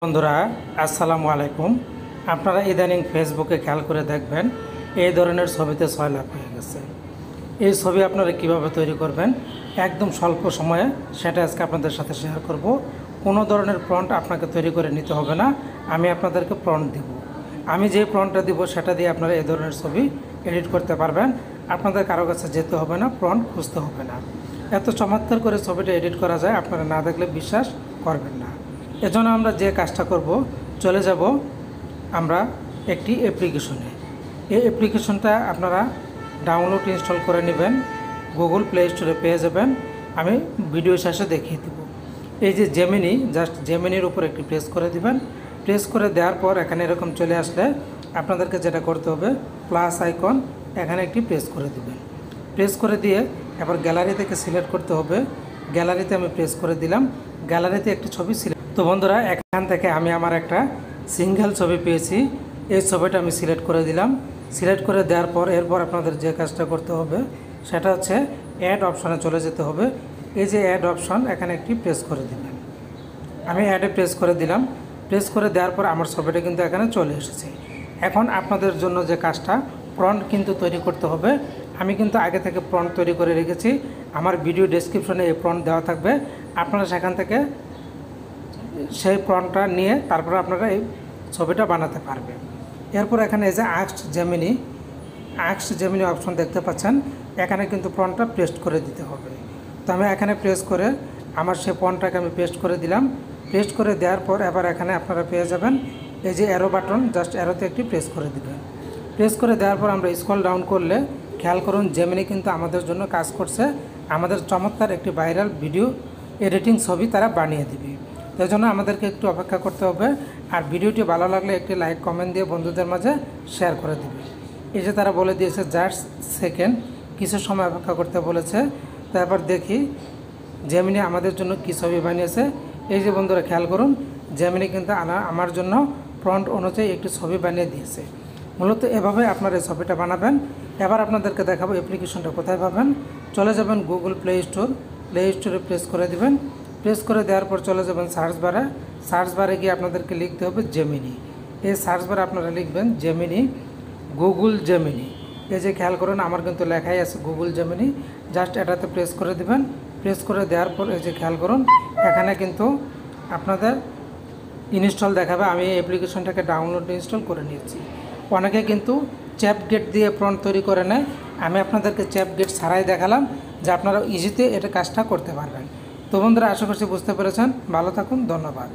বন্ধুরা আসসালামু আলাইকুম। আপনারা ইদানিং ফেসবুকে খেয়াল করে দেখবেন এই ধরনের ছবিতে 6 লাখ হয়ে গেছে। এই ছবি আপনারা কিভাবে তৈরি করবেন একদম স্বল্প সময়ে সেটা আজকে আপনাদের সাথে শেয়ার করব। কোনো ধরনের প্রম্পট আপনাকে তৈরি করে নিতে হবে না, আমি আপনাদেরকে প্রম্পট দিব। আমি যে প্রম্পটটা দিব সেটা দিয়ে আপনারা এই ধরনের ছবি এডিট করতে পারবেন। আপনাদের কারো কাছে যেতে হবে না, প্রম্পট খুঁজতে হবে না। এত চমৎকার করে ছবিটা এডিট করা যায়, আপনারা না দেখলে বিশ্বাস করবেন না। এজন্য আমরা যে কাজটা করব, চলে যাব আমরা একটি অ্যাপ্লিকেশনে। এই অ্যাপ্লিকেশনটা আপনারা ডাউনলোড ইনস্টল করে নেবেন, গুগল প্লে স্টোরে পেয়ে যাবেন। আমি ভিডিও শেষে দেখিয়ে দেব। এই যে জেমিনি, জাস্ট জেমিনির উপর একটি প্রেস করে দিবেন। প্রেস করে দেওয়ার পর এখানে এরকম চলে আসলে আপনাদেরকে যেটা করতে হবে, প্লাস আইকন এখানে একটি প্রেস করে দিবেন। প্রেস করে দিয়ে এবার গ্যালারি থেকে সিলেক্ট করতে হবে। গ্যালারিতে আমি প্রেস করে দিলাম, গ্যালারিতে একটি ছবি সিলেক্ট। তো বন্ধুরা, এখান থেকে আমি আমার একটা সিঙ্গেল ছবি পেয়েছি, এই ছবিটা আমি সিলেক্ট করে দিলাম। সিলেক্ট করে দেওয়ার পর এরপর আপনাদের যে কাজটা করতে হবে সেটা হচ্ছে অ্যাড অপশানে চলে যেতে হবে। এই যে অ্যাড অপশান, এখানে একটি প্রেস করে দিবেন। আমি অ্যাডে প্রেস করে দিলাম। প্রেস করে দেওয়ার পর আমার ছবিটা কিন্তু এখানে চলে এসেছে। এখন আপনাদের জন্য যে কাজটা, প্রম্পট কিন্তু তৈরি করতে হবে। আমি কিন্তু আগে থেকে প্রম্পট তৈরি করে রেখেছি, আমার ভিডিও ডেসক্রিপশনে এই প্রম্পট দেওয়া থাকবে। আপনারা সেখান থেকে সেই প্রম্পটটা নিয়ে তারপরে আপনারা এই ছবিটা বানাতে পারবেন। এরপর এখানে এই যে আস্ক জেমিনি অপশন দেখতে পাচ্ছেন, এখানে কিন্তু প্রম্পটটা পেস্ট করে দিতে হবে। তো আমি এখানে প্রেস করে আমার সেই প্রম্পটটাকে আমি পেস্ট করে দিলাম। পেস্ট করে দেওয়ার পর এবার এখানে আপনারা পেয়ে যাবেন এই যে অ্যারো বাটন, জাস্ট অ্যারোতে একটি প্রেস করে দিবেন। প্রেস করে দেওয়ার পর আমরা স্ক্রল ডাউন করলে খেয়াল করুন জেমিনি কিন্তু আমাদের জন্য কাজ করছে। আমাদের চমৎকার একটি ভাইরাল ভিডিও এডিটিং ছবি তারা বানিয়ে দিবে। তাই জন্য আমাদেরকে একটু অপেক্ষা করতে হবে। আর ভিডিওটি ভালো লাগলে একটি লাইক কমেন্ট দিয়ে বন্ধুদের মাঝে শেয়ার করে দেবে। এই যে তারা বলে দিয়েছে জাস্ট সেকেন্ড, কিছু সময় অপেক্ষা করতে বলেছে। তারপর দেখি জেমিনি আমাদের জন্য কী ছবি বানিয়েছে। এই যে বন্ধুরা খেয়াল করুন, জেমিনি কিন্তু আমার জন্য প্রম্পট অনুযায়ী একটি ছবি বানিয়ে দিয়েছে। মূলত এভাবে আপনারা এই ছবিটা বানাবেন। এবার আপনাদেরকে দেখাবো অ্যাপ্লিকেশনটা কোথায় পাবেন। চলে যাবেন গুগল প্লে স্টোরে প্রেস করে দিবেন। প্রেস করে দেওয়ার পর চলে যাবেন সার্চ বারে গিয়ে আপনাদেরকে লিখতে হবে জেমিনি। এই সার্চ বারে আপনারা লিখবেন জেমিনি, গুগল জেমিনি। এই যে খেয়াল করুন আমার কিন্তু লেখাই আছে গুগল জেমিনি। জাস্ট এটাতে প্রেস করে দিবেন। প্রেস করে দেওয়ার পর এই যে খেয়াল করুন এখানে কিন্তু আপনাদের ইনস্টল দেখাবে। আমি এই অ্যাপ্লিকেশনটাকে ডাউনলোড ইনস্টল করে নিয়েছি। অনেকে কিন্তু চ্যাপগেট দিয়ে প্রম্পট তৈরি করে নেয়, আমি আপনাদেরকে চ্যাপগেট ছাড়াই দেখালাম যে আপনারা ইজিতে এটা কাজটা করতে পারবেন। তো বন্ধুরা, আশা করছি বুঝতে পেরেছেন। ভালো থাকুন, ধন্যবাদ।